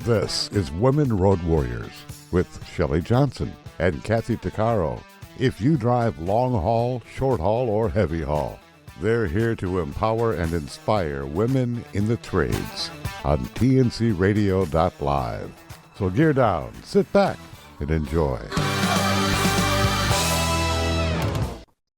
This is Women Road Warriors with Shelley Johnson and Kathy Tuccaro. If you drive long haul, short haul, or heavy haul, they're here to empower and inspire women in the trades on tncradio.live. So gear down, sit back, and enjoy.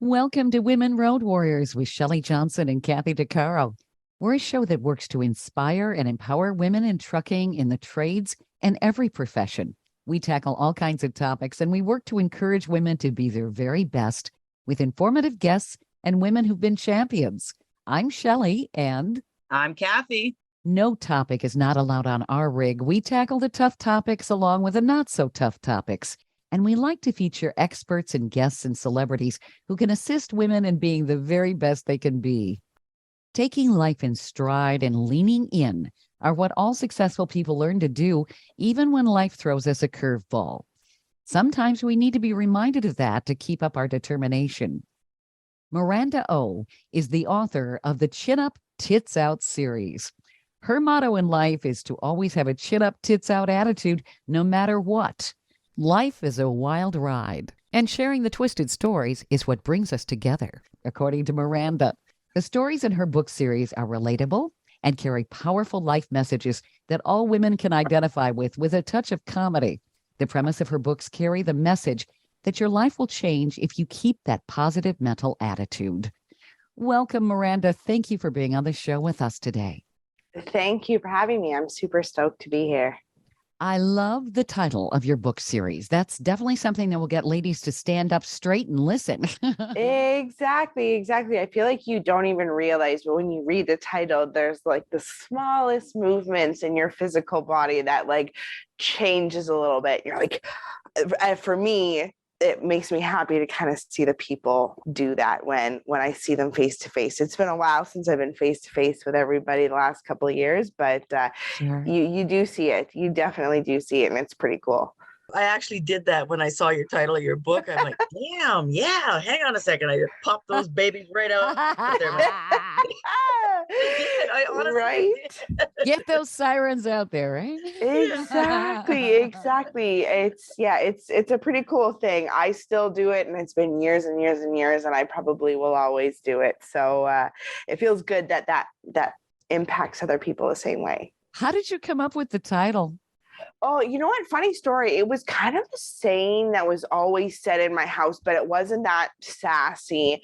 Welcome to Women Road Warriors with Shelley Johnson and Kathy Tuccaro. We're a show that works to inspire and empower women in trucking, in the trades, and every profession. We tackle all kinds of topics, and we work to encourage women to be their very best with informative guests and women who've been champions. I'm Shelley, and I'm Kathy. No topic is not allowed on our rig. We tackle the tough topics along with the not-so-tough topics. And we like to feature experts and guests and celebrities who can assist women in being the very best they can be. Taking life in stride and leaning in are what all successful people learn to do, even when life throws us a curveball. Sometimes we need to be reminded of that to keep up our determination. Miranda O is the author of the Chin Up, Tits Out series. Her motto in life is to always have a chin up, tits out attitude, no matter what. Life is a wild ride, and sharing the twisted stories is what brings us together, according to Miranda. The stories in her book series are relatable and carry powerful life messages that all women can identify with a touch of comedy. The premise of her books carry the message that your life will change if you keep that positive mental attitude. Welcome, Miranda. Thank you for being on the show with us today. Thank you for having me. I'm super stoked to be here. I love the title of your book series. That's definitely something that will get ladies to stand up straight and listen. Exactly. I feel like you don't even realize, but when you read the title, there's like the smallest movements in your physical body that like changes a little bit. You're like, for me, it makes me happy to kind of see the people do that when I see them face to face. It's been a while since I've been face to face with everybody the last couple of years, but Sure. you do see it. You definitely do see it, and it's pretty cool. I actually did that when I saw your title of your book. I'm like, damn, yeah, hang on a second. I just popped those babies right out. I honestly right? Get those sirens out there, right? Exactly. It's a pretty cool thing. I still do it, and it's been years and years and years, and I probably will always do it. So it feels good that impacts other people the same way. How did you come up with the title? Oh, you know what? Funny story. It was kind of a saying that was always said in my house, but it wasn't that sassy.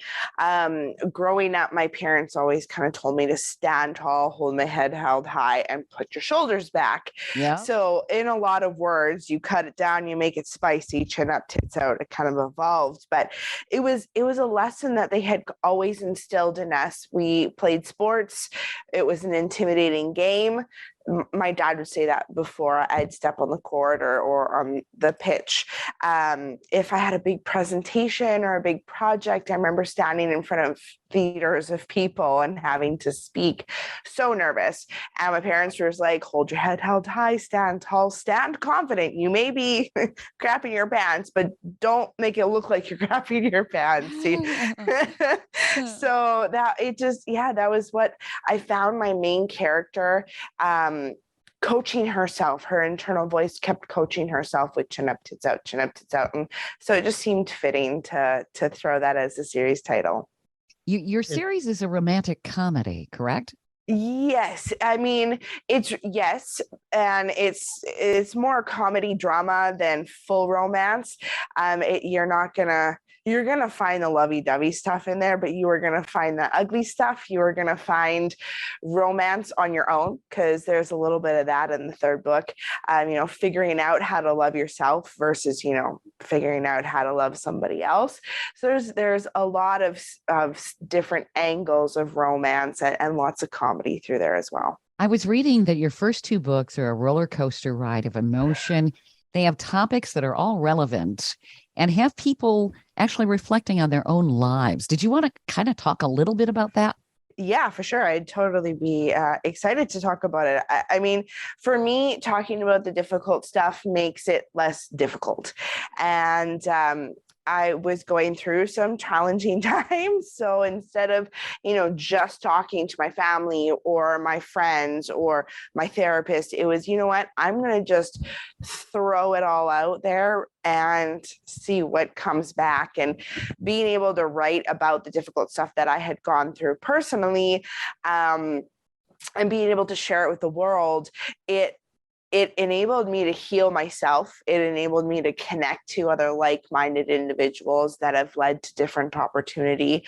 Growing up, my parents always kind of told me to stand tall, hold my head held high, and put your shoulders back. Yeah. So in a lot of words, you cut it down, you make it spicy, chin up, tits out. It kind of evolved, but it was a lesson that they had always instilled in us. We played sports. It was an intimidating game. My dad would say that before I'd step on the court or on the pitch. If I had a big presentation or a big project, I remember standing in front of theaters of people and having to speak, so nervous. And my parents were just like, hold your head held high, stand tall, stand confident. You may be crapping your pants, but don't make it look like you're crapping your pants. So that was what I found my main character coaching herself. Her internal voice kept coaching herself with chin up, tits out, chin up, tits out. And so it just seemed fitting to throw that as a series title. Your series is a romantic comedy, correct? Yes. I mean, yes. And it's more comedy drama than full romance. You're going to find the lovey-dovey stuff in there, but you are going to find the ugly stuff. You are going to find romance on your own, because there's a little bit of that in the third book. Figuring out how to love yourself versus, figuring out how to love somebody else. So there's a lot of different angles of romance and lots of comedy through there as well. I was reading that your first two books are a roller coaster ride of emotion. They have topics that are all relevant and have people actually reflecting on their own lives. Did you want to kind of talk a little bit about that? Yeah, for sure. I'd totally be excited to talk about it. I mean, for me, talking about the difficult stuff makes it less difficult. And I was going through some challenging times. So instead of, just talking to my family or my friends or my therapist, it was, you know what, I'm going to just throw it all out there and see what comes back. And being able to write about the difficult stuff that I had gone through personally, and being able to share it with the world, it enabled me to heal myself. It enabled me to connect to other like-minded individuals that have led to different opportunities.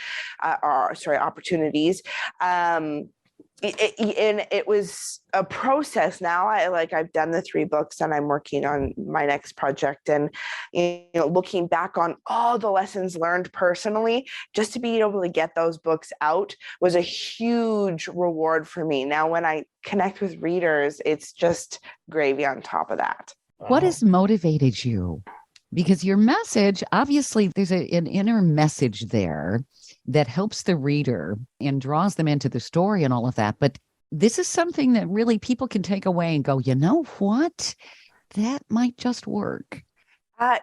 And it was a process. Now I've done the 3 books and I'm working on my next project, and looking back on all the lessons learned personally, just to be able to get those books out was a huge reward for me. Now when I connect with readers, it's just gravy on top of that. What has motivated you? Because your message, obviously there's an inner message there that helps the reader and draws them into the story and all of that. But this is something that really people can take away and go, you know what? That might just work.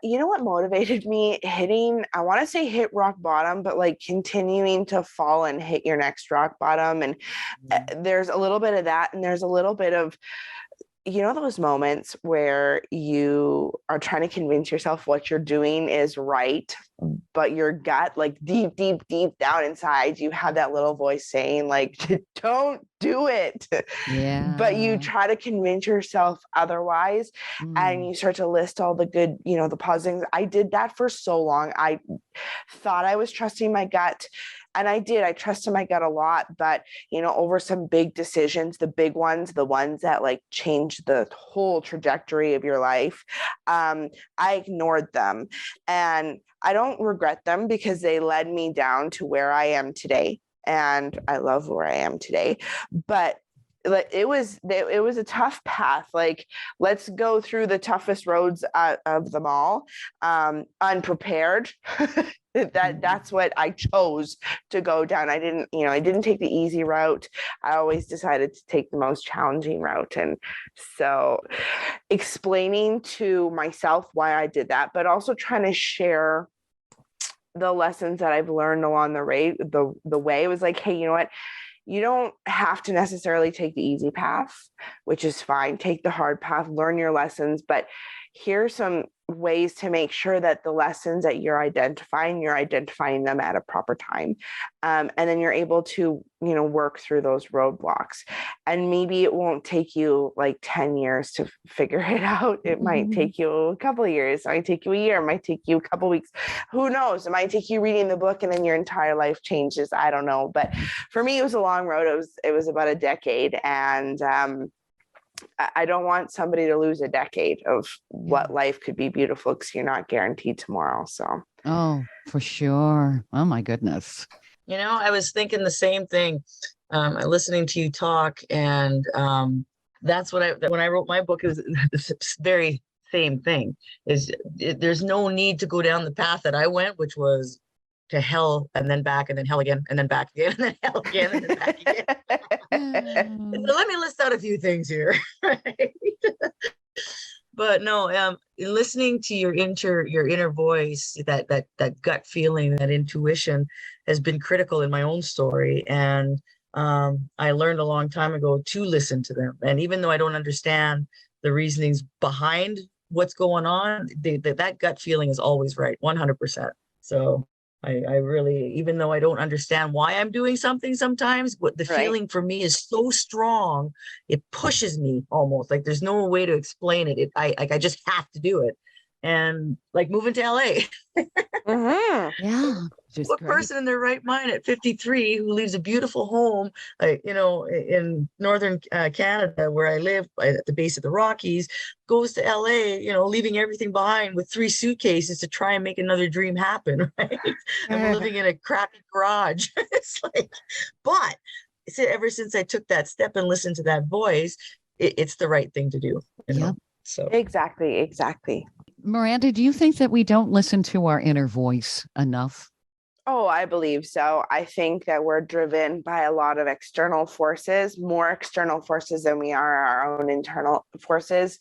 You know what motivated me? I want to say hit rock bottom, but continuing to fall and hit your next rock bottom. And there's a little bit of that. And there's a little bit of, those moments where you are trying to convince yourself what you're doing is right, but your gut, deep, deep, deep down inside, you have that little voice saying don't do it. Yeah. But you try to convince yourself otherwise. And you start to list all the good, the positives. I did that for so long. I thought I was trusting my gut. And I trusted my gut a lot, but, over some big decisions, the big ones, the ones that changed the whole trajectory of your life, I ignored them. And I don't regret them because they led me down to where I am today. And I love where I am today, but it was a tough path. Let's go through the toughest roads of them all, unprepared. That's what I chose to go down. I didn't take the easy route. I always decided to take the most challenging route. And so explaining to myself why I did that, but also trying to share the lessons that I've learned along the way was hey, you know what? You don't have to necessarily take the easy path, which is fine. Take the hard path, learn your lessons, but here's some ways to make sure that the lessons that you're identifying them at a proper time. And then you're able to, work through those roadblocks. And maybe it won't take you 10 years to figure it out. It might take you a couple of years. It might take you a year. It might take you a couple of weeks. Who knows? It might take you reading the book and then your entire life changes. I don't know. But for me, it was a long road. It was about a decade. And, I don't want somebody to lose a decade of what life could be beautiful, because you're not guaranteed tomorrow. So, oh, for sure. Oh my goodness. I was thinking the same thing, listening to you talk, and that's when I wrote my book, it was the very same thing. There's no need to go down the path that I went, which was to hell and then back and then hell again and then back again and then hell again and then back again. So let me list out a few things here. Right? But no, listening to your inner voice, that gut feeling, that intuition has been critical in my own story. And I learned a long time ago to listen to them. And even though I don't understand the reasonings behind what's going on, that gut feeling is always right, 100%. So I really, even though I don't understand why I'm doing something sometimes, what the feeling for me is so strong, it pushes me almost. There's no way to explain it. I just have to do it. And moving to LA. Yeah. What person in their right mind at 53 who leaves a beautiful home, in northern Canada, where I live at the base of the Rockies, goes to LA, leaving everything behind with 3 suitcases to try and make another dream happen, right? I'm living in a crappy garage. But ever since I took that step and listened to that voice, it's the right thing to do. Yep. So Exactly. Miranda, do you think that we don't listen to our inner voice enough? Oh, I believe so. I think that we're driven by a lot of external forces, more external forces than we are our own internal forces.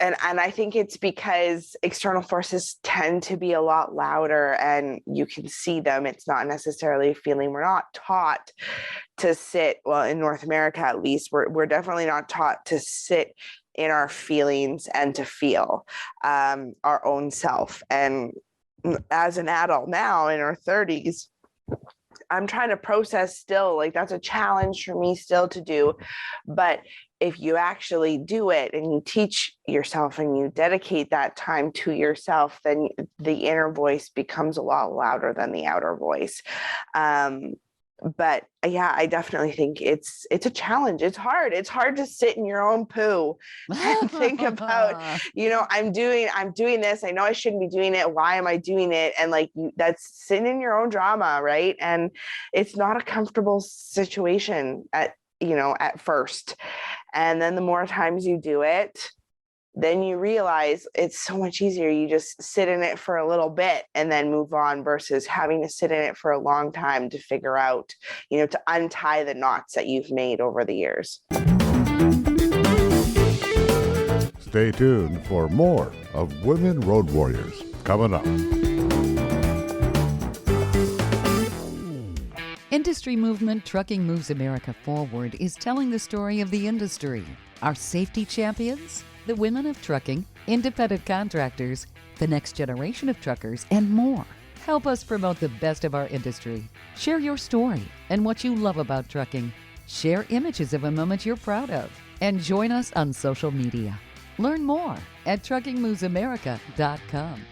And I think it's because external forces tend to be a lot louder and you can see them. It's not necessarily a feeling. We're not taught to sit, well, in North America, at least, we're definitely not taught to sit in our feelings and to feel our own self. And as an adult now in our 30s, I'm trying to process still, like that's a challenge for me still to do. But if you actually do it and you teach yourself and you dedicate that time to yourself, then the inner voice becomes a lot louder than the outer voice. But yeah, I definitely think it's a challenge. It's hard. It's hard to sit in your own poo and think about, I'm doing this. I know I shouldn't be doing it. Why am I doing it? And like that's sitting in your own drama, right? And it's not a comfortable situation at first. And then the more times you do it, then you realize it's so much easier. You just sit in it for a little bit and then move on versus having to sit in it for a long time to figure out, to untie the knots that you've made over the years. Stay tuned for more of Women Road Warriors coming up. Industry movement Trucking Moves America Forward is telling the story of the industry. Our safety champions, the women of trucking, independent contractors, the next generation of truckers, and more. Help us promote the best of our industry. Share your story and what you love about trucking. Share images of a moment you're proud of. And join us on social media. Learn more at truckingmovesamerica.com.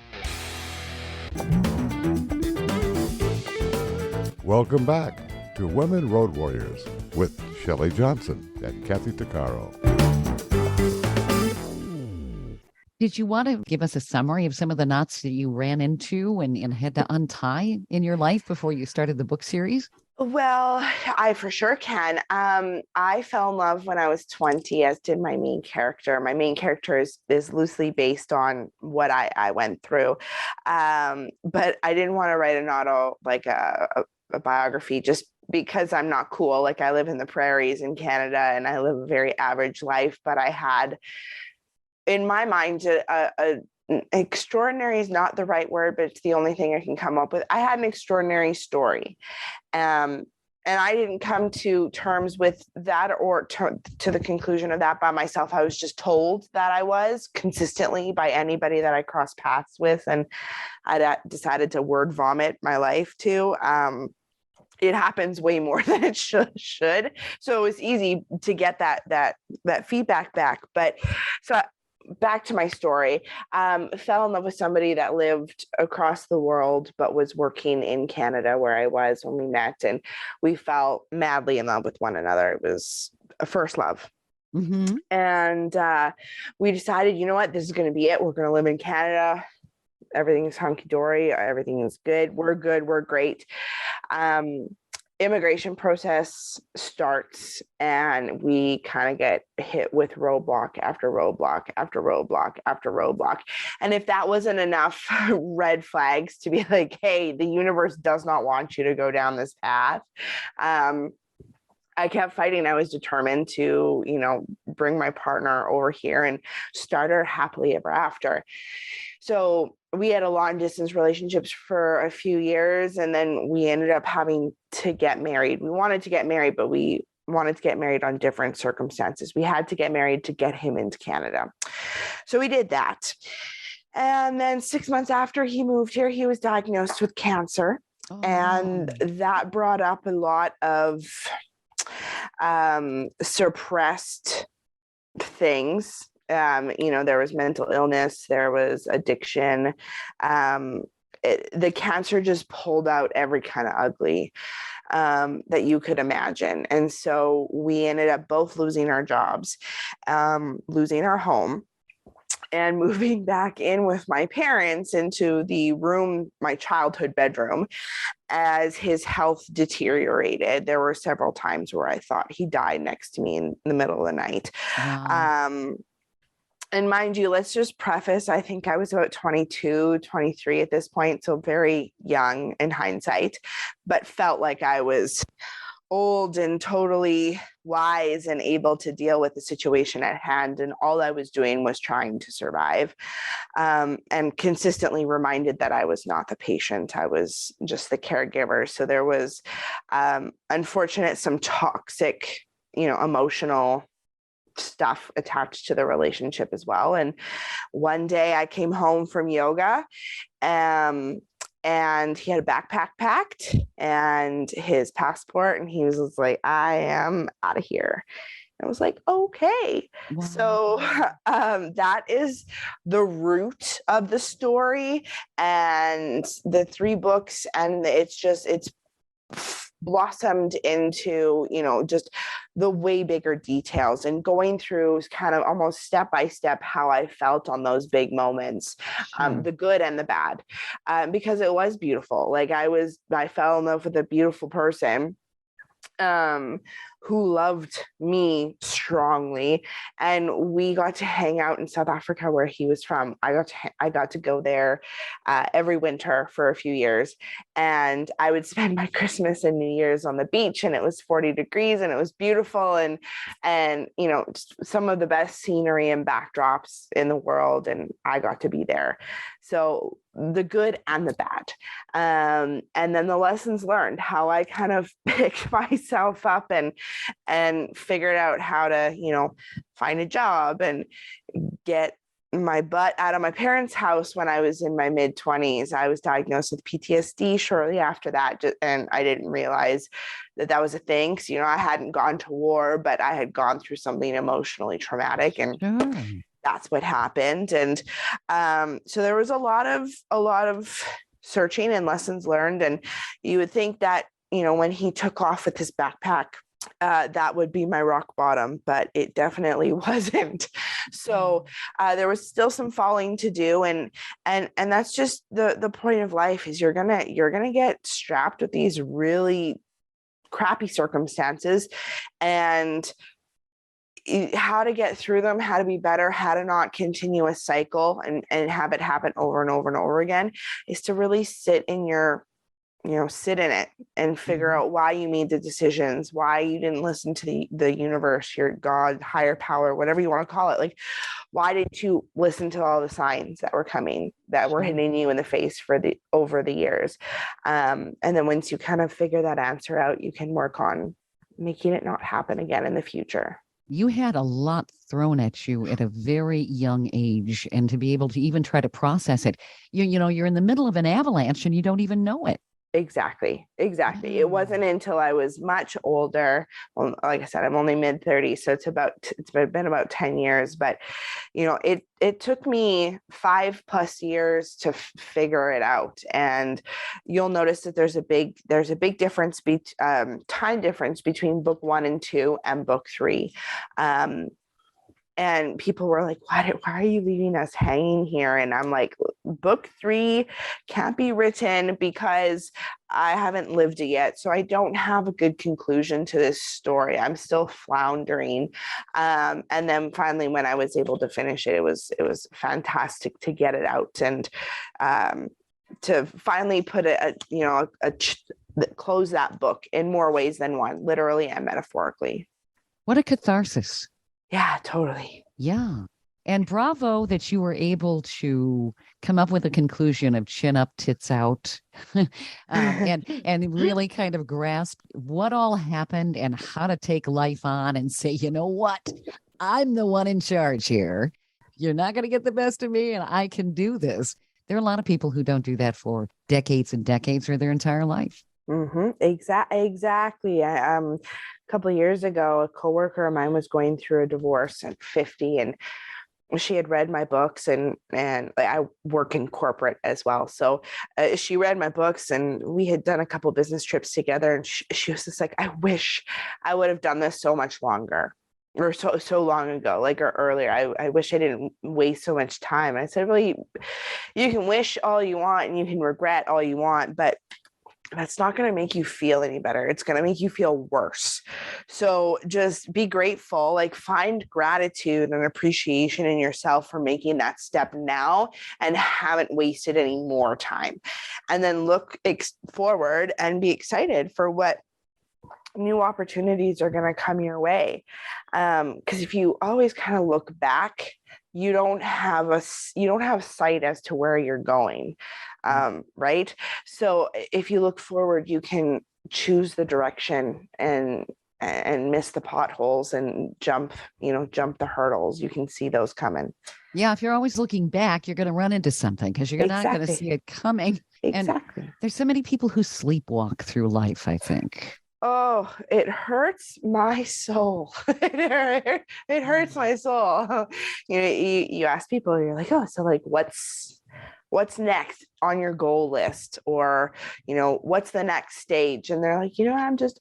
Welcome back to Women Road Warriors with Shelley Johnson and Kathy Tuccaro. Did you want to give us a summary of some of the knots that you ran into and had to untie in your life before you started the book series? Well, I for sure can. I fell in love when I was 20, as did my main character. My main character is loosely based on what I went through. But I didn't want to write an auto, like a biography, just because I'm not cool. Like I live in the prairies in Canada and I live a very average life, but I had, in my mind, extraordinary is not the right word, but it's the only thing I can come up with. I had an extraordinary story. And I didn't come to terms with that or to the conclusion of that by myself. I was just told that I was consistently by anybody that I crossed paths with. And I decided to word vomit my life to. It happens way more than it should. So it was easy to get that feedback back. But so back to my story, fell in love with somebody that lived across the world, but was working in Canada where I was when we met. And we fell madly in love with one another. It was a first love. Mm-hmm. And we decided, you know what, this is going to be it. We're going to live in Canada. Everything is hunky-dory. Everything is good. We're good. We're great. Immigration process starts and we kind of get hit with roadblock after roadblock after roadblock after roadblock. And if that wasn't enough red flags to be like, hey, the universe does not want you to go down this path, I kept fighting. I was determined to, bring my partner over here and start our happily ever after. So we had a long distance relationships for a few years, and then we ended up having to get married. We wanted to get married, but we wanted to get married on different circumstances. We had to get married to get him into Canada. So we did that. And then 6 months after he moved here, he was diagnosed with cancer. Oh. And that brought up a lot of suppressed things. There was mental illness, there was addiction. The cancer just pulled out every kind of ugly that you could imagine. And so we ended up both losing our jobs, losing our home, and moving back in with my parents into the room, my childhood bedroom, as his health deteriorated. There were several times where I thought he died next to me in the middle of the night. Wow. And mind you, let's just preface, I think I was about 22, 23 at this point, so very young in hindsight, but felt like I was old and totally wise and able to deal with the situation at hand. And all I was doing was trying to survive, and consistently reminded that I was not the patient. I was just the caregiver. So there was, unfortunate, some toxic, emotional stuff attached to the relationship as well. And one day I came home from yoga, and he had a backpack packed and his passport, and he was like, I am out of here. I was like, okay. Wow. So that is the root of the story and the 3 books. And it's blossomed into, just the way bigger details, and going through kind of almost step by step how I felt on those big moments, Sure. the good and the bad, because it was beautiful. Like I fell in love with a beautiful person, who loved me strongly, and we got to hang out in South Africa, where he was from. I got to go there every winter for a few years, and I would spend my Christmas and New Year's on the beach, and it was 40 degrees and it was beautiful, and just some of the best scenery and backdrops in the world, and I got to be there. So the good and the bad, and then the lessons learned, how I kind of picked myself up and figured out how to find a job and get my butt out of my parents' house when I was in my mid-20s. I was diagnosed with PTSD shortly after that, and I didn't realize that was a thing. So, I hadn't gone to war, but I had gone through something emotionally traumatic, and Sure. that's what happened. And so there was a lot of searching and lessons learned. And you would think that, when he took off with his backpack, that would be my rock bottom, but it definitely wasn't. So there was still some falling to do, and that's just the point of life, is you're gonna get strapped with these really crappy circumstances, and how to get through them, how to be better, how to not continue a cycle and have it happen over and over and over again, is to really sit in it and figure out why you made the decisions, why you didn't listen to the universe, your God, higher power, whatever you want to call it. Like, why didn't you listen to all the signs that were coming, that were hitting you in the face over the years? And then once you kind of figure that answer out, you can work on making it not happen again in the future. You had a lot thrown at you at a very young age, and to be able to even try to process it, you're in the middle of an avalanche and you don't even know it. Exactly. It wasn't until I was much older. Well, like I said, I'm only mid-30s, so it's been about 10 years, but it took me 5+ years to figure it out. And you'll notice that there's a big difference, time difference between book 1 and 2 and book 3. And people were like, why are you leaving us hanging here? And I'm like, book 3 can't be written because I haven't lived it yet. So I don't have a good conclusion to this story. I'm still floundering. And then finally, when I was able to finish it, it was fantastic to get it out, and to finally put close that book in more ways than one, literally and metaphorically. What a catharsis. Yeah, totally. Yeah. And bravo that you were able to come up with a conclusion of chin up, tits out, and really kind of grasp what all happened and how to take life on and say, you know what? I'm the one in charge here. You're not going to get the best of me, and I can do this. There are a lot of people who don't do that for decades and decades or their entire life. Mm-hmm. Exactly. A couple of years ago, a coworker of mine was going through a divorce at 50, and she had read my books, and I work in corporate as well. So she read my books, and we had done a couple business trips together, and she was just like, I wish I would have done this so much longer, or so long ago, or earlier. I wish I didn't waste so much time. I said, well, you can wish all you want and you can regret all you want, but that's not going to make you feel any better. It's going to make you feel worse. So just be grateful, find gratitude and appreciation in yourself for making that step now and haven't wasted any more time. And then look forward and be excited for what new opportunities are going to come your way. Because if you always kind of look back, you don't have sight as to where you're going. Right. So if you look forward, you can choose the direction and miss the potholes and jump the hurdles. You can see those coming. Yeah, if you're always looking back, you're going to run into something because you're not going to see it coming. Exactly. And there's so many people who sleepwalk through life, I think. Oh, it hurts my soul. It hurts my soul. You ask people, you're like, oh, so like what's next on your goal list? Or, what's the next stage? And they're like,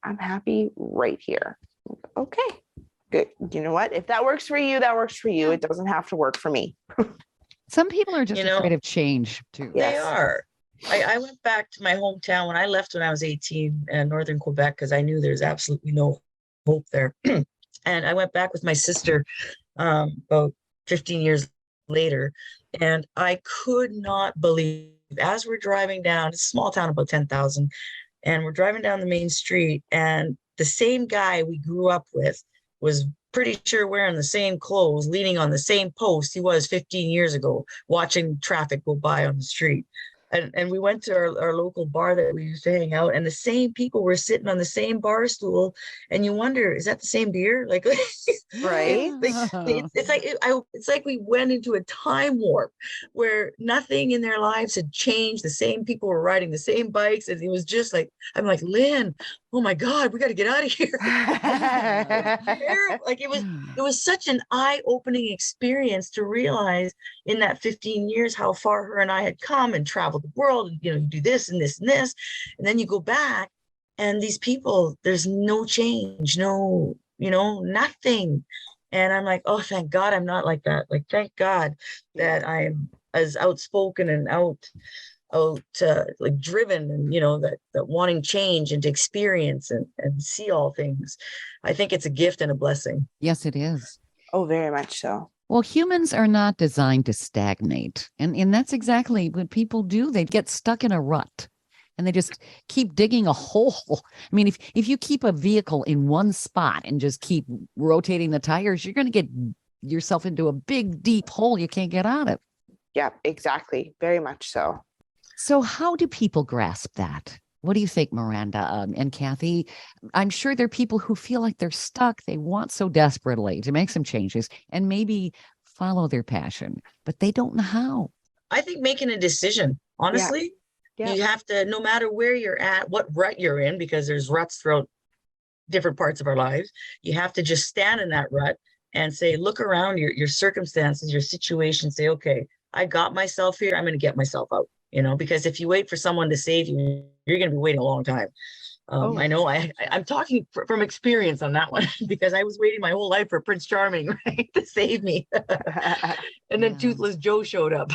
I'm happy right here. Okay, good. You know what? If that works for you, that works for you. It doesn't have to work for me. Some people are just afraid of change too. They are. I went back to my hometown when I left when I was 18 in northern Quebec because I knew there's absolutely no hope there. And I went back with my sister about 15 years later, and I could not believe, as we're driving down, it's a small town, about 10,000, and we're driving down the main street, and the same guy we grew up with was pretty sure wearing the same clothes, leaning on the same post he was 15 years ago, watching traffic go by on the street. And we went to our local bar that we used to hang out, and the same people were sitting on the same bar stool, and you wonder, is that the same beer? Like, right? It's like we went into a time warp where nothing in their lives had changed. The same people were riding the same bikes, and it was just like, I'm like, Lynn, oh my God, we got to get out of here. Like it was such an eye-opening experience to realize in that 15 years how far her and I had come and traveled the world, and you do this and this and this, and then you go back and these people, there's no change, no, nothing. And I'm like, oh, thank God I'm not like that. Like, thank God that I'm as outspoken and like driven, and that wanting change and to experience and see all things. I think it's a gift and a blessing. Yes, it is. Oh, very much so. Well, humans are not designed to stagnate. And that's exactly what people do. They get stuck in a rut and they just keep digging a hole. I mean, if you keep a vehicle in one spot and just keep rotating the tires, you're going to get yourself into a big, deep hole you can't get out of. Yeah, exactly. Very much so. So how do people grasp that? What do you think, Miranda and Kathy? I'm sure there are people who feel like they're stuck. They want so desperately to make some changes and maybe follow their passion, but they don't know how. I think making a decision, honestly, you have to, no matter where you're at, what rut you're in, because there's ruts throughout different parts of our lives, you have to just stand in that rut and say, look around your circumstances, your situation, say, okay, I got myself here. I'm going to get myself out. Because if you wait for someone to save you, you're going to be waiting a long time. I know I'm talking from experience on that one because I was waiting my whole life for Prince Charming, right, to save me. And then Toothless Joe showed up.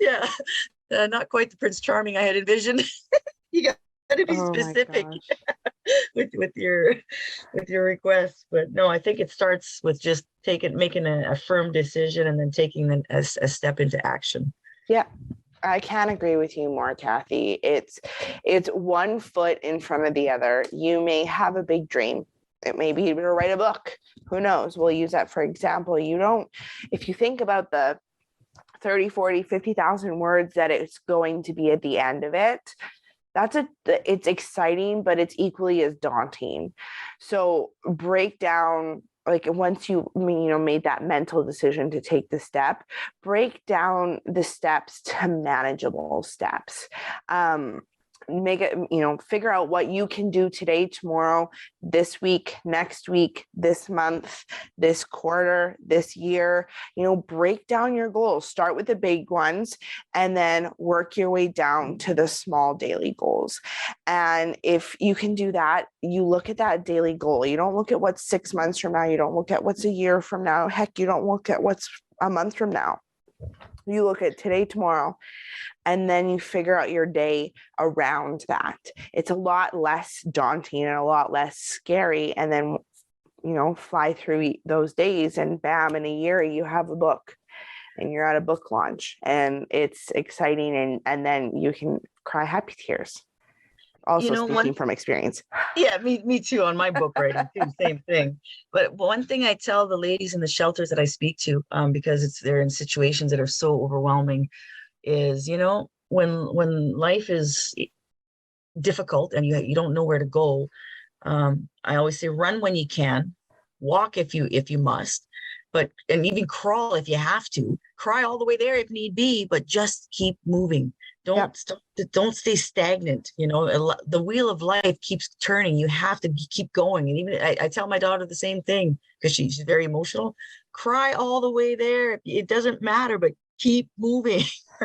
Yeah. Not quite the Prince Charming I had envisioned. You got to be specific with your request. But no, I think it starts with just making a firm decision and then taking a step into action. Yeah, I can't agree with you more, Kathy. It's one foot in front of the other. You may have a big dream. It may be to write a book. Who knows? We'll use that for example. If you think about the 30, 40, 50,000 words that it's going to be at the end of it, it's exciting, but it's equally as daunting. So break down, like once you made that mental decision to take the step, break down the steps to manageable steps. Make it, figure out what you can do today, tomorrow, this week, next week, this month, this quarter, this year. Break down your goals. Start with the big ones and then work your way down to the small daily goals. And if you can do that, you look at that daily goal. You don't look at what's 6 months from now. You don't look at what's a year from now. Heck, you don't look at what's a month from now. You look at today, tomorrow, and then you figure out your day around that. It's a lot less daunting and a lot less scary. And then, fly through those days and bam, in a year, you have a book and you're at a book launch and it's exciting. And then you can cry happy tears. Also one speaking from experience. Yeah, me too on my book writing too, same thing. But one thing I tell the ladies in the shelters that I speak to, because they're in situations that are so overwhelming, is, when life is difficult and you don't know where to go, I always say run when you can, walk if you must, and even crawl if you have to, cry all the way there if need be, but just keep moving. Don't stop. Don't stay stagnant. The wheel of life keeps turning. You have to keep going. And even I tell my daughter the same thing because she's very emotional. Cry all the way there. It doesn't matter, but keep moving.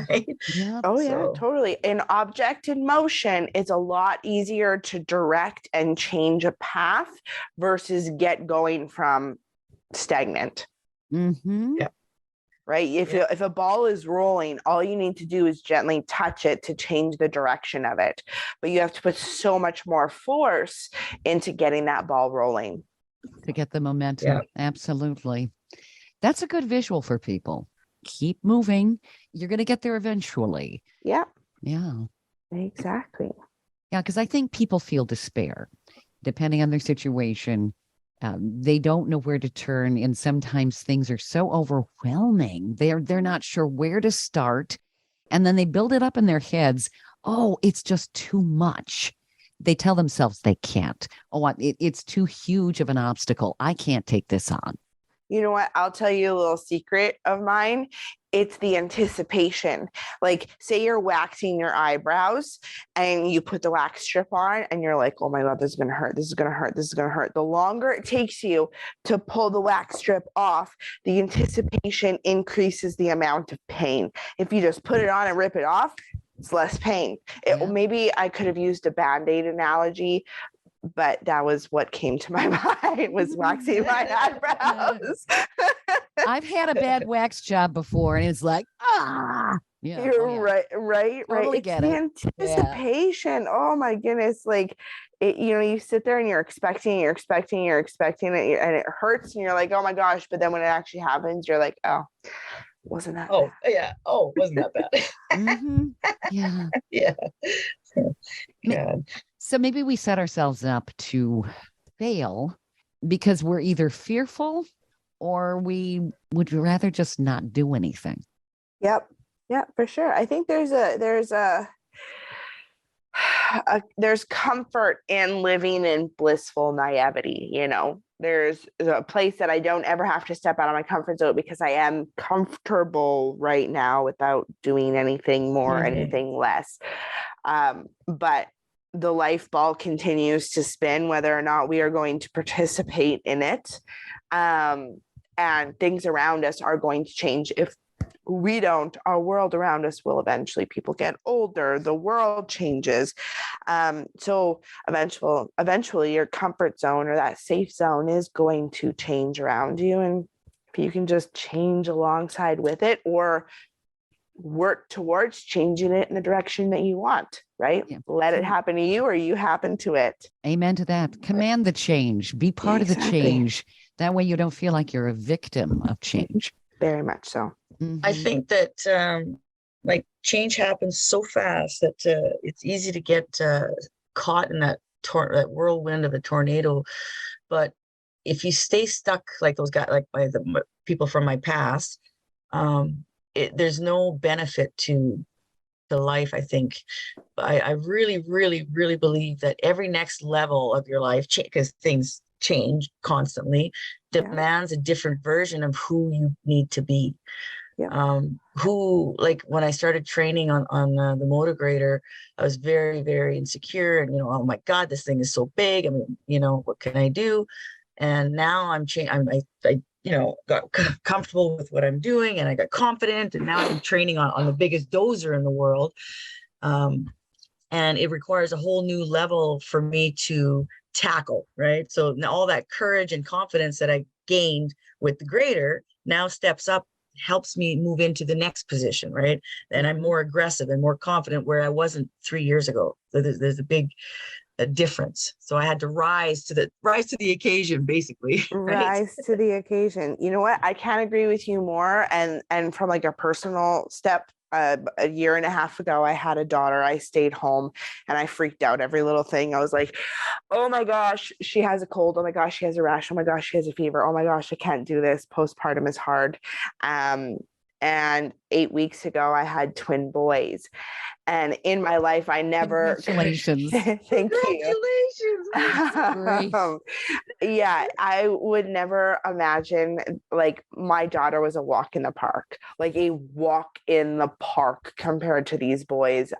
Right? Yeah. Oh yeah, totally. An object in motion is a lot easier to direct and change a path versus get going from stagnant. Mm-hmm. Yeah. Right. If a ball is rolling, all you need to do is gently touch it to change the direction of it. But you have to put so much more force into getting that ball rolling. To get the momentum. Yeah. Absolutely. That's a good visual for people. Keep moving. You're going to get there eventually. Yeah. Yeah. Exactly. Yeah. Because I think people feel despair depending on their situation. They don't know where to turn, and sometimes things are so overwhelming. They're not sure where to start, and then they build it up in their heads. Oh, it's just too much. They tell themselves they can't. Oh, it's too huge of an obstacle. I can't take this on. You know what? I'll tell you a little secret of mine. It's the anticipation. Like, say you're waxing your eyebrows and you put the wax strip on and you're like, oh my God, this is going to hurt. This is going to hurt. This is going to hurt. The longer it takes you to pull the wax strip off, the anticipation increases the amount of pain. If you just put it on and rip it off, it's less pain. Maybe I could have used a Band-Aid analogy, but that was what came to my mind, was waxing my eyebrows. I've had a bad wax job before, and it's like, yeah, you're right. Totally It's get the it. anticipation. Yeah. Oh my goodness. Like, you sit there and you're expecting it, and it hurts, and you're like, oh my gosh. But then when it actually happens, you're like, oh, wasn't that bad? Yeah. Oh, wasn't that bad? Mm-hmm. Yeah. Yeah. God. So maybe we set ourselves up to fail because we're either fearful or we would rather just not do anything. Yep. Yeah, for sure. I think there's comfort in living in blissful naivety. There's a place that I don't ever have to step out of my comfort zone because I am comfortable right now without doing anything more, anything less. But the life ball continues to spin, whether or not we are going to participate in it. And things around us are going to change. If we don't, our world around us will eventually. People get older, the world changes. So eventually your comfort zone or that safe zone is going to change around you. And if you can just change alongside with it or work towards changing it in the direction that you want, right? Yeah. Let it happen to you or you happen to it. Amen to that. Command the change. Be part of the change. That way you don't feel like you're a victim of change. Very much so. Mm-hmm. I think that change happens so fast that it's easy to get caught in that whirlwind of a tornado. But if you stay stuck like those guys, like by the people from my past, there's no benefit to life. I think I really, really, really believe that every next level of your life, because things change constantly, demands a different version of who you need to be. Like when I started training on the motivator, I was very, very insecure and, oh my God, this thing is so big. I mean, what can I do? And now I got comfortable with what I'm doing and I got confident, and now I'm training on the biggest dozer in the world. And it requires a whole new level for me to tackle, right? So now all that courage and confidence that I gained with the grader now steps up, helps me move into the next position, right? And I'm more aggressive and more confident where I wasn't 3 years ago. So there's a big difference. So I had to rise to the occasion, basically. Right? Rise to the occasion. You know what? I can't agree with you more. And from like a personal a year and a half ago, I had a daughter. I stayed home and I freaked out every little thing. I was like, oh my gosh, she has a cold. Oh my gosh, she has a rash. Oh my gosh, she has a fever. Oh my gosh, I can't do this. Postpartum is hard. And 8 weeks ago, I had twin boys. And in my life, I never. Congratulations. Thank you. Great. Yeah, I would never imagine, like, my daughter was a walk in the park, like a walk in the park compared to these boys.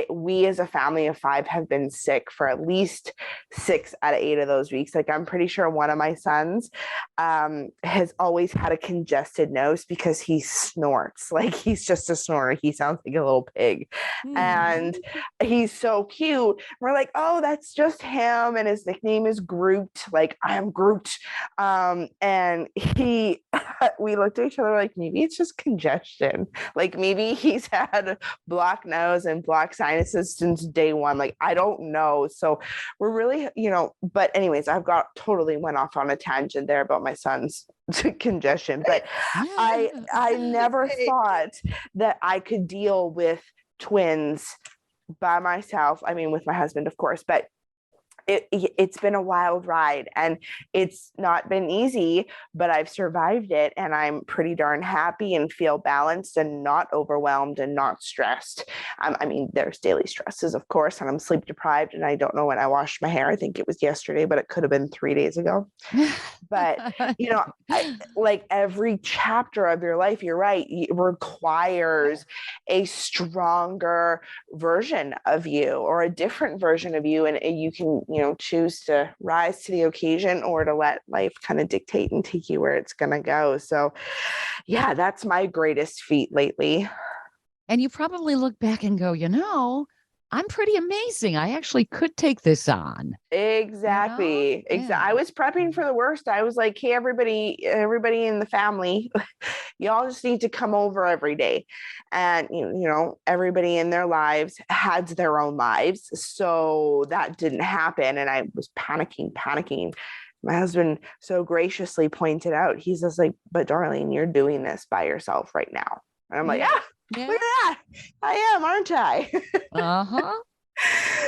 We as a family of 5 have been sick for at least 6 out of 8 of those weeks. Like, I'm pretty sure one of my sons has always had a congested nose because he snorts. Like, he's just a snorer. He sounds like a little pig. And he's so cute. We're like, oh, that's just him. And his nickname is Groot. Like, I am Groot. And we looked at each other like, maybe it's just congestion. Like, maybe he's had blocked nose and blocked sinuses since day one. Like, I don't know. So we're really, but anyways, totally went off on a tangent there about my son's congestion. But I never thought that I could deal with twins by myself. I mean, with my husband, of course, but it's been a wild ride and it's not been easy, but I've survived it and I'm pretty darn happy and feel balanced and not overwhelmed and not stressed. I mean, there's daily stresses, of course, and I'm sleep deprived and I don't know when I washed my hair. I think it was yesterday, but it could have been 3 days ago. But, like every chapter of your life, you're right, it requires a stronger version of you or a different version of you. And you can, choose to rise to the occasion or to let life kind of dictate and take you where it's going to go. So yeah, that's my greatest feat lately. And you probably look back and go, I'm pretty amazing. I actually could take this on. Exactly. Yeah. I was prepping for the worst. I was like, hey, everybody in the family, y'all just need to come over every day. And, everybody in their lives had their own lives. So that didn't happen. And I was panicking. My husband so graciously pointed out, he's just like, but darling, you're doing this by yourself right now. And I'm like, look at that. I am, aren't I? Uh-huh.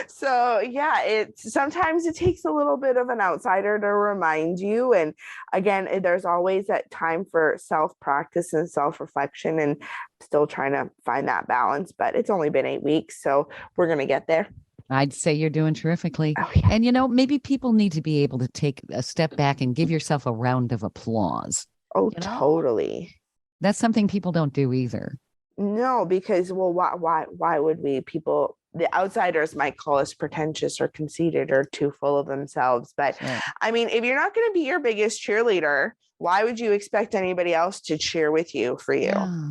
So yeah, sometimes it takes a little bit of an outsider to remind you. And again, there's always that time for self-practice and self-reflection, and still trying to find that balance, but it's only been 8 weeks. So we're going to get there. I'd say you're doing terrifically. Oh, yeah. And, maybe people need to be able to take a step back and give yourself a round of applause. Oh, totally. That's something people don't do either. No, because, well, why would we? People, the outsiders might call us pretentious or conceited or too full of themselves. But I mean, if you're not going to be your biggest cheerleader, why would you expect anybody else to cheer with you for you? Yeah.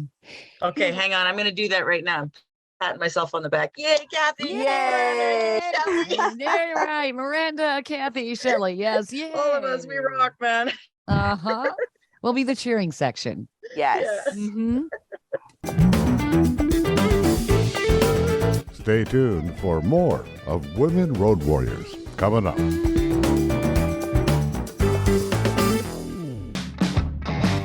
Okay, hang on. I'm going to do that right now. Patting myself on the back. Yay, Kathy! Yay! You're right, Miranda, Kathy, Shelley. Yes, yay! All of us, we rock, man. Uh-huh. We'll be the cheering section. Yes. Mm-hmm. Stay tuned for more of Women Road Warriors coming up.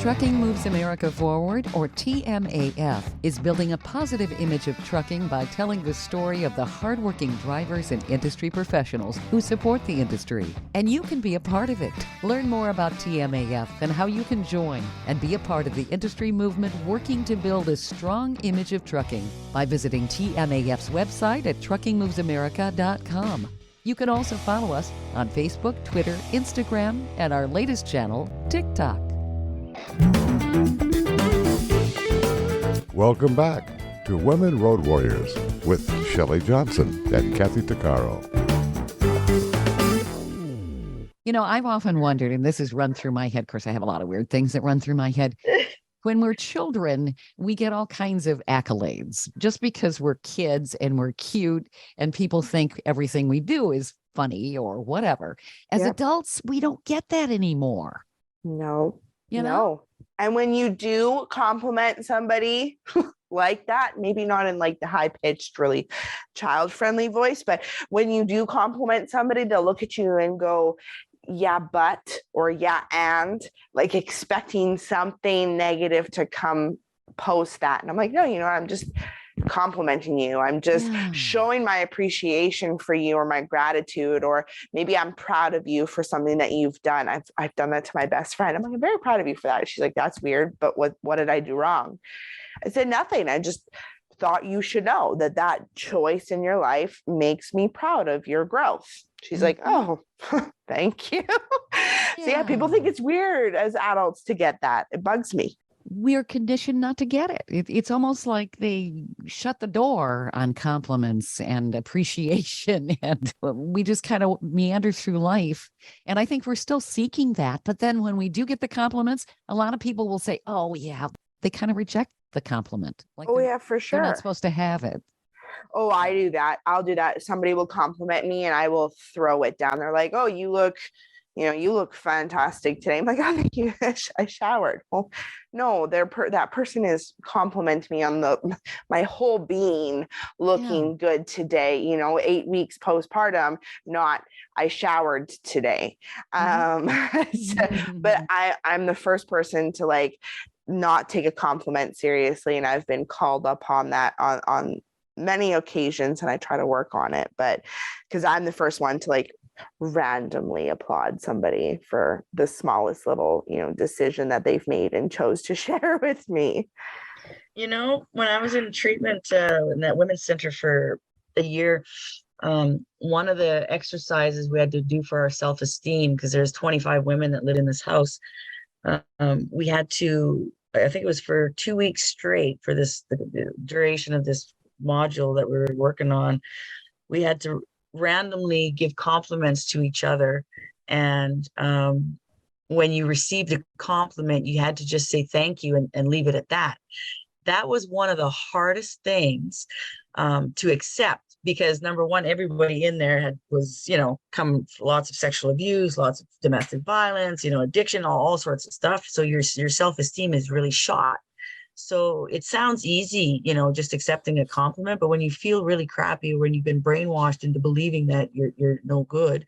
Trucking Moves America Forward, or TMAF, is building a positive image of trucking by telling the story of the hardworking drivers and industry professionals who support the industry. And you can be a part of it. Learn more about TMAF and how you can join and be a part of the industry movement working to build a strong image of trucking by visiting TMAF's website at truckingmovesamerica.com. You can also follow us on Facebook, Twitter, Instagram, and our latest channel, TikTok. Welcome back to Women Road Warriors with Shelley Johnson and Kathy Tuccaro. I've often wondered, and this has run through my head. Of course, I have a lot of weird things that run through my head. When we're children, we get all kinds of accolades just because we're kids and we're cute and people think everything we do is funny or whatever. As adults, we don't get that anymore. No. No. And when you do compliment somebody like that, maybe not in like the high-pitched, really child-friendly voice, but when you do compliment somebody, they'll look at you and go, yeah, but, or yeah, and, like expecting something negative to come post that. And I'm like, no, you know, I'm just complimenting you. I'm just showing my appreciation for you, or my gratitude, or maybe I'm proud of you for something that you've done. I've done that to my best friend. I'm like, I'm very proud of you for that. She's like, that's weird, but what did I do wrong? I said, nothing. I just thought you should know that choice in your life makes me proud of your growth. She's like, oh, thank you. So yeah, people think it's weird as adults to get that. It bugs me. We're conditioned not to get it. It's almost like they shut the door on compliments and appreciation, and we just kind of meander through life. And I think we're still seeking that. But then when we do get the compliments, a lot of people will say, oh, yeah, they kind of reject the compliment. Like, oh, yeah, for sure. They're not supposed to have it. Oh, I do that. I'll do that. Somebody will compliment me and I will throw it down. They're like, oh, you look fantastic today. I'm like, oh, thank you. I showered. Well, no, that person is complimenting me on my whole being looking good today, 8 weeks postpartum, not I showered today. But I'm the first person to like not take a compliment seriously. And I've been called upon that on many occasions, and I try to work on it, but because I'm the first one to like randomly applaud somebody for the smallest little, decision that they've made and chose to share with me. When I was in treatment in that women's center for a year, one of the exercises we had to do for our self-esteem, because there's 25 women that live in this house, we had to, I think it was for 2 weeks straight for the duration of this module that we were working on, we had to randomly give compliments to each other. And when you received a compliment, you had to just say thank you and leave it at that. That was one of the hardest things to accept, because number one, everybody in there was come lots of sexual abuse, lots of domestic violence, addiction, all sorts of stuff. So your self-esteem is really shot. So it sounds easy, just accepting a compliment, but when you feel really crappy, when you've been brainwashed into believing that you're no good,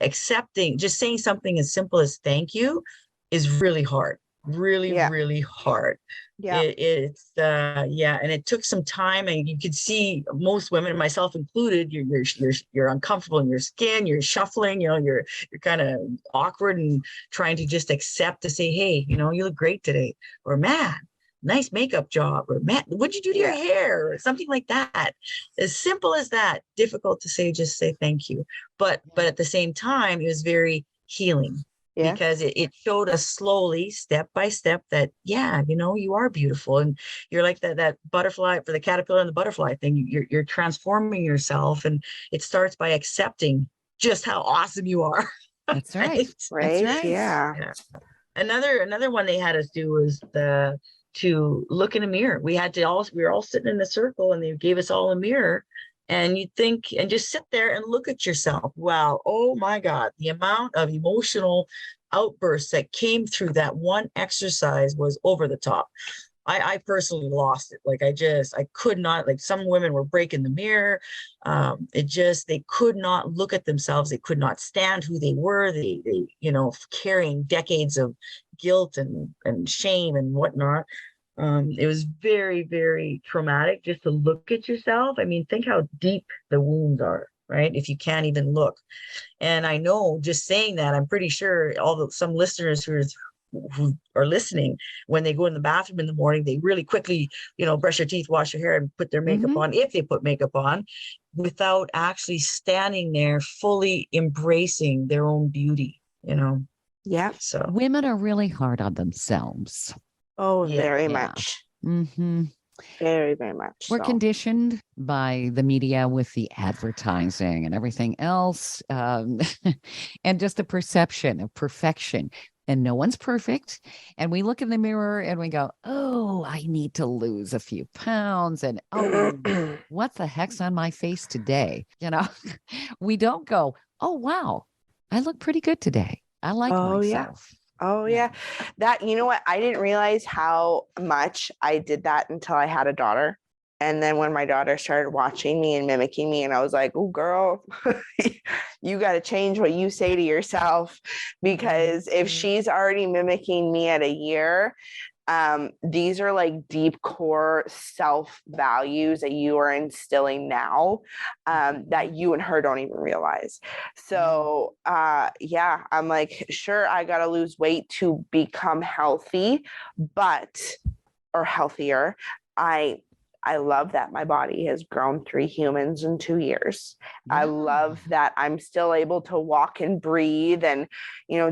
just saying something as simple as thank you is really hard, really hard. Yeah. And it took some time, and you could see most women, myself included, you're uncomfortable in your skin, you're shuffling, you're kind of awkward and trying to just accept to say, hey, you look great today, or man, nice makeup job, or man, what'd you do to your hair, or something like that. As simple as that. Difficult to say, just say thank you. But at the same time, it was very healing, because it showed us slowly, step by step, that you are beautiful, and you're like that butterfly, for the caterpillar and the butterfly thing. You're transforming yourself, and it starts by accepting just how awesome you are. That's right. Right. That's right. Yeah. Another one they had us do was to look in a mirror. We were all sitting in a circle, and they gave us all a mirror, and you think, and just sit there and look at yourself. Wow. Oh my God. The amount of emotional outbursts that came through that one exercise was over the top. I personally lost it. Like I could not, like some women were breaking the mirror. They could not look at themselves. They could not stand who they were. They carrying decades of guilt and shame and whatnot. It was very, very traumatic just to look at yourself. I mean, think how deep the wounds are, right? If you can't even look. And I know, just saying that, I'm pretty sure some listeners who are listening, when they go in the bathroom in the morning, they really quickly, brush their teeth, wash their hair, and put their makeup on, if they put makeup on, without actually standing there fully embracing their own beauty, Yeah. So women are really hard on themselves. Oh, very much. Mm-hmm. Very, very much. We're conditioned by the media with the advertising and everything else, and just the perception of perfection. And no one's perfect. And we look in the mirror and we go, oh, I need to lose a few pounds. And oh, what the heck's on my face today? We don't go, oh, wow, I look pretty good today. I like myself. Oh, yeah. That, what? I didn't realize how much I did that until I had a daughter. And then when my daughter started watching me and mimicking me, and I was like, oh, girl, you got to change what you say to yourself, because if she's already mimicking me at a year, These are like deep core self values that you are instilling now, that you and her don't even realize. So yeah, I'm like, sure, I got to lose weight to become healthy, or healthier. I love that my body has grown 3 humans in 2 years. I love that I'm still able to walk and breathe and,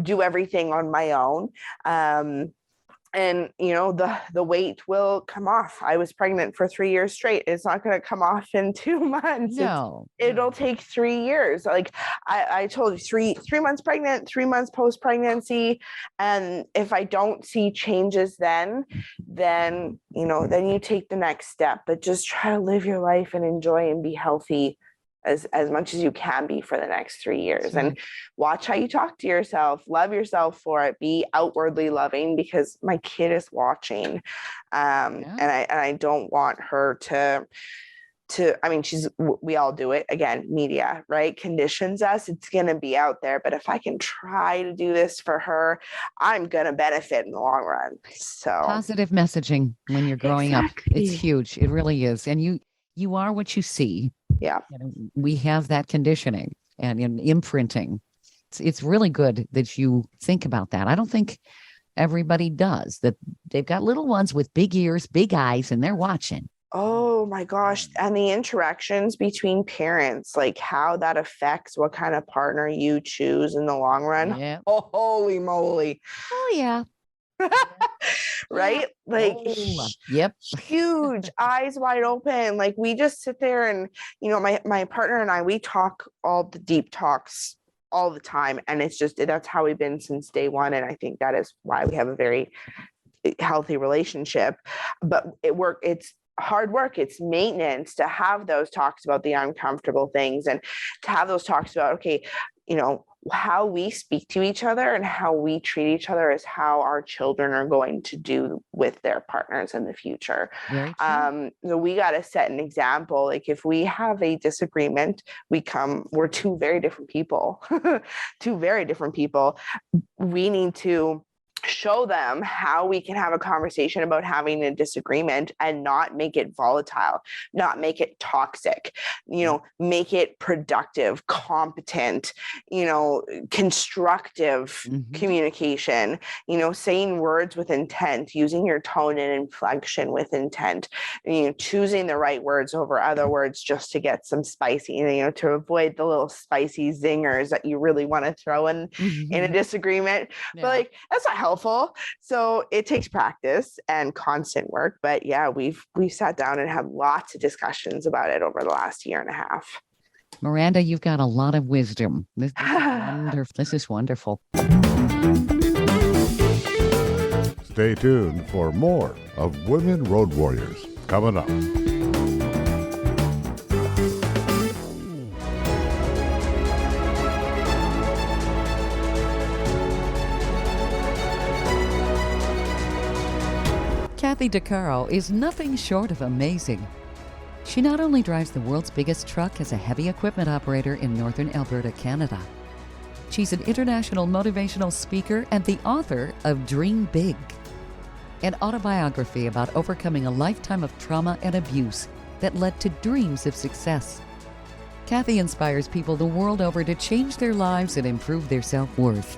do everything on my own. And the weight will come off. I was pregnant for 3 years straight. It's not going to come off in 2 months. It'll take 3 years. Like I told you, three months pregnant, 3 months post pregnancy, and if I don't see changes then you take the next step. But just try to live your life and enjoy and be healthy as much as you can be for the next 3 years. And watch how you talk to yourself, love yourself for it, be outwardly loving, because my kid is watching. And I don't want her to, I mean, we all do it. Again, media, right? Conditions us. It's going to be out there. But if I can try to do this for her, I'm going to benefit in the long run. So positive messaging when you're growing up, it's huge. It really is. And you are what you see. Yeah. We have that conditioning and in imprinting. It's really good that you think about that. I don't think everybody does. That they've got little ones with big ears, big eyes, and they're watching. Oh my gosh. And the interactions between parents, like how that affects what kind of partner you choose in the long run. Yeah. Oh, holy moly. Oh, yeah. Right? Like, yep. Huge, eyes wide open. Like we just sit there and, my partner and I, we talk all the deep talks all the time. And that's how we've been since day one. And I think that is why we have a very healthy relationship. But it's hard work. It's maintenance to have those talks about the uncomfortable things, and to have those talks about, okay, how we speak to each other and how we treat each other is how our children are going to do with their partners in the future. So we got to set an example. Like if we have a disagreement, we're 2 very different people, We need to show them how we can have a conversation about having a disagreement and not make it volatile, not make it toxic, make it productive, competent, constructive communication, saying words with intent, using your tone and inflection with intent, choosing the right words over other words just to get some spicy, to avoid the little spicy zingers that you really want to throw in a disagreement. But like, that's not helpful. So it takes practice and constant work. But yeah, we've sat down and had lots of discussions about it over the last year and a half. Miranda, you've got a lot of wisdom. This is wonderful. Stay tuned for more of Women Road Warriors coming up. Kathy DeCaro is nothing short of amazing. She not only drives the world's biggest truck as a heavy equipment operator in northern Alberta, Canada. She's an international motivational speaker and the author of Dream Big, an autobiography about overcoming a lifetime of trauma and abuse that led to dreams of success. Kathy inspires people the world over to change their lives and improve their self-worth.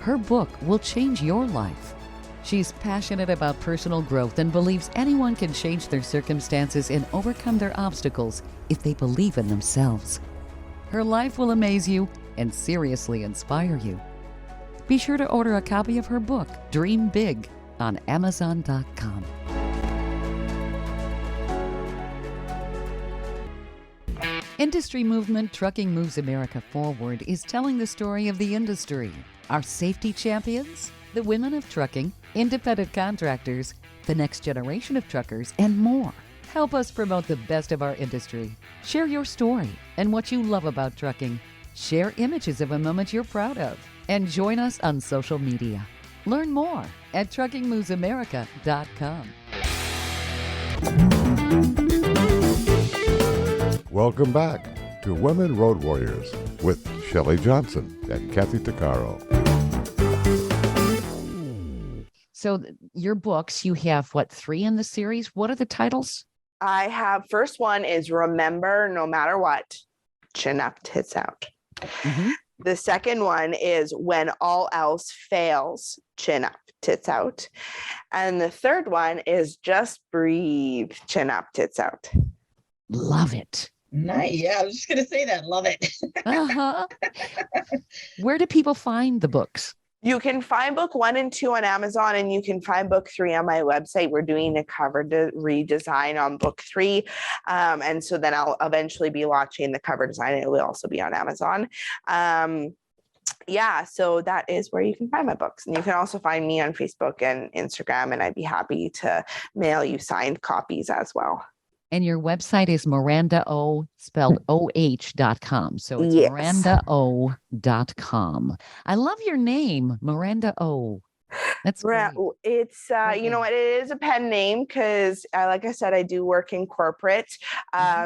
Her book will change your life. She's passionate about personal growth and believes anyone can change their circumstances and overcome their obstacles if they believe in themselves. Her life will amaze you and seriously inspire you. Be sure to order a copy of her book, Dream Big, on Amazon.com. Industry movement Trucking Moves America Forward is telling the story of the industry, our safety champions, the women of trucking, independent contractors, the next generation of truckers, and more. Help us promote the best of our industry. Share your story and what you love about trucking. Share images of a moment you're proud of. And join us on social media. Learn more at truckingmovesamerica.com. Welcome back to Women Road Warriors with Shelley Johnson and Kathy DeCaro. So your books, you have what, 3 in the series? What are the titles? I have, first one is Remember No Matter What, Chin Up, Tits Out. Mhm. The second one is When All Else Fails, Chin Up, Tits Out. And the third one is Just Breathe, Chin Up, Tits Out. Love it. Nice. Yeah, I was just gonna say that. Love it. Uh-huh. Where do people find the books? You can find book 1 and 2 on Amazon, and you can find book 3 on my website. We're doing a cover redesign on book 3. And so then I'll eventually be launching the cover design. It will also be on Amazon. Yeah, so that is where you can find my books. And you can also find me on Facebook and Instagram, and I'd be happy to mail you signed copies as well. And your website is Miranda O, spelled OH.com. So it's Yes. MirandaO.com. I love your name, Miranda O. That's great. It's you know what, it is a pen name because like I said, I do work in corporate.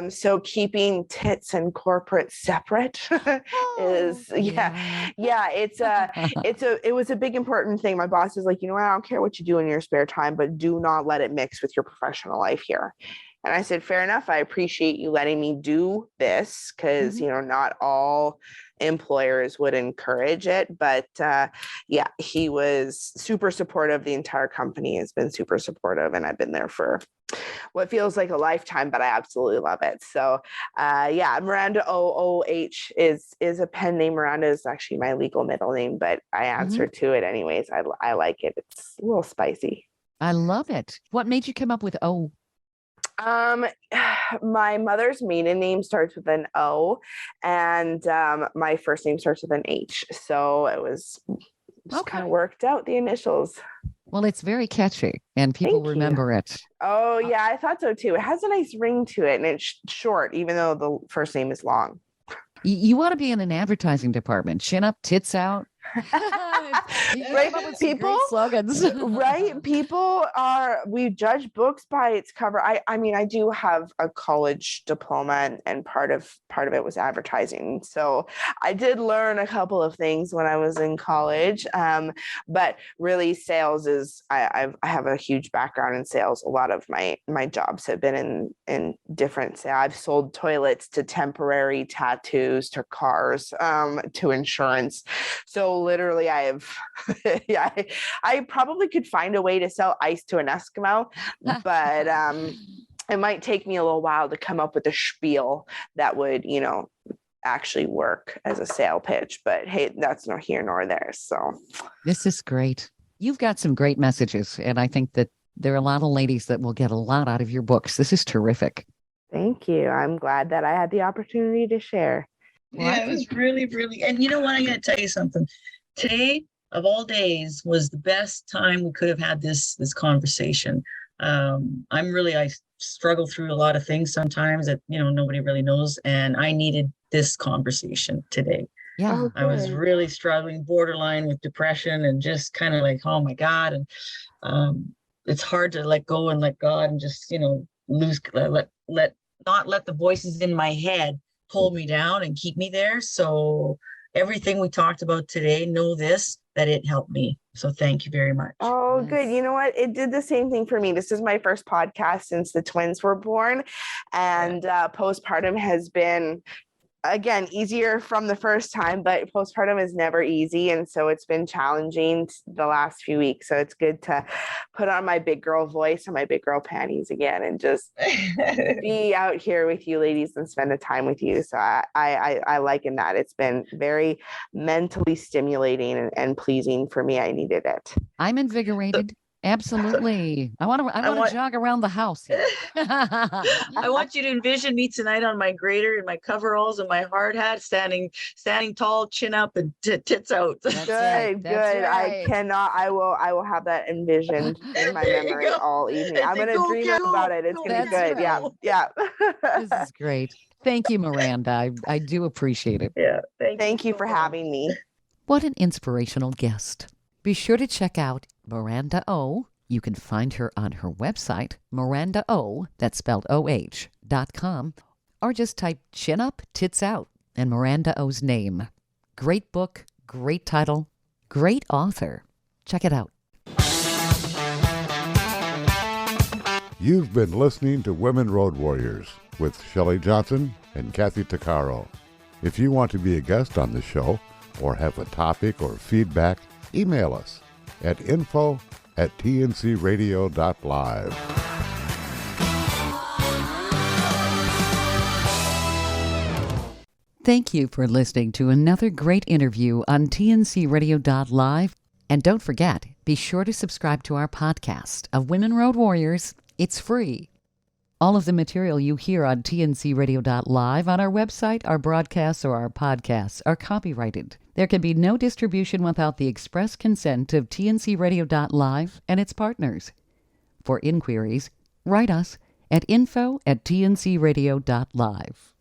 So keeping tits and corporate separate is it was a big important thing. My boss is like, you know what, I don't care what you do in your spare time, but do not let it mix with your professional life here. And I said, fair enough. I appreciate you letting me do this because, you know, not all employers would encourage it. But yeah, he was super supportive. The entire company has been super supportive. And I've been there for what feels like a lifetime, but I absolutely love it. So yeah, Miranda OOH is a pen name. Miranda is actually my legal middle name, but I answer to it anyways. I like it. It's a little spicy. I love it. What made you come up with O? My mother's maiden name starts with an O, and my first name starts with an H. So it was just kind of worked out, the initials. Well, it's very catchy and people remember it. Oh, yeah, I thought so too. It has a nice ring to it, and it's short, even though the first name is long. You want to be in an advertising department. Chin up, tits out. Right? People, slogans. Right? People we judge books by its cover. I mean, I do have a college diploma, and part of it was advertising. So I did learn a couple of things when I was in college. But really, sales is I have a huge background in sales. A lot of my jobs have been in different. I've sold toilets to temporary tattoos to cars to insurance. So literally I have, I probably could find a way to sell ice to an Eskimo, but it might take me a little while to come up with a spiel that would, you know, actually work as a sale pitch. But hey, that's nor here nor there. So this is great. You've got some great messages, and I think that there are a lot of ladies that will get a lot out of your books. This is terrific. Thank you. I'm glad that I had the opportunity to share. Yeah, it was really, really, and you know what? I'm going to tell you something. Today, of all days, was the best time we could have had this conversation. I struggle through a lot of things sometimes that, you know, nobody really knows, and I needed this conversation today. Yeah, I was really struggling, borderline with depression, and just kind of like, oh my God, and it's hard to let go and let God, and just, you know, not let the voices in my head hold me down and keep me there. So everything we talked about today, know this, that it helped me. So thank you very much. Oh, good. You know what? It did the same thing for me. This is my first podcast since the twins were born. And postpartum has been, again, easier from the first time, but postpartum is never easy. And so it's been challenging the last few weeks. So it's good to put on my big girl voice and my big girl panties again and just be out here with you ladies and spend the time with you. So I liken that. It's been very mentally stimulating and pleasing for me. I needed it. I'm invigorated. Absolutely. I want to jog around the house here. I want you to envision me tonight on my grater and my coveralls and my hard hat, standing tall, chin up, and tits out. That's good. Right. I will have that envisioned in my memory all evening. I'm going to dream about it. It's going to be good. Right. Yeah. This is great. Thank you, Miranda. I do appreciate it. Yeah. Thank you for having me. What an inspirational guest. Be sure to check out Miranda O. You can find her on her website, MirandaO, that's spelled OH.com, or just type Chin Up, Tits Out, and Miranda O's name. Great book, great title, great author. Check it out. You've been listening to Women Road Warriors with Shelley Johnson and Kathy Tuccaro. If you want to be a guest on the show or have a topic or feedback, email us at info@tncradio.live. Thank you for listening to another great interview on tncradio.live. And don't forget, be sure to subscribe to our podcast of Women Road Warriors. It's free. All of the material you hear on tncradio.live on our website, our broadcasts, or our podcasts are copyrighted. There can be no distribution without the express consent of tncradio.live and its partners. For inquiries, write us at info@tncradio.live.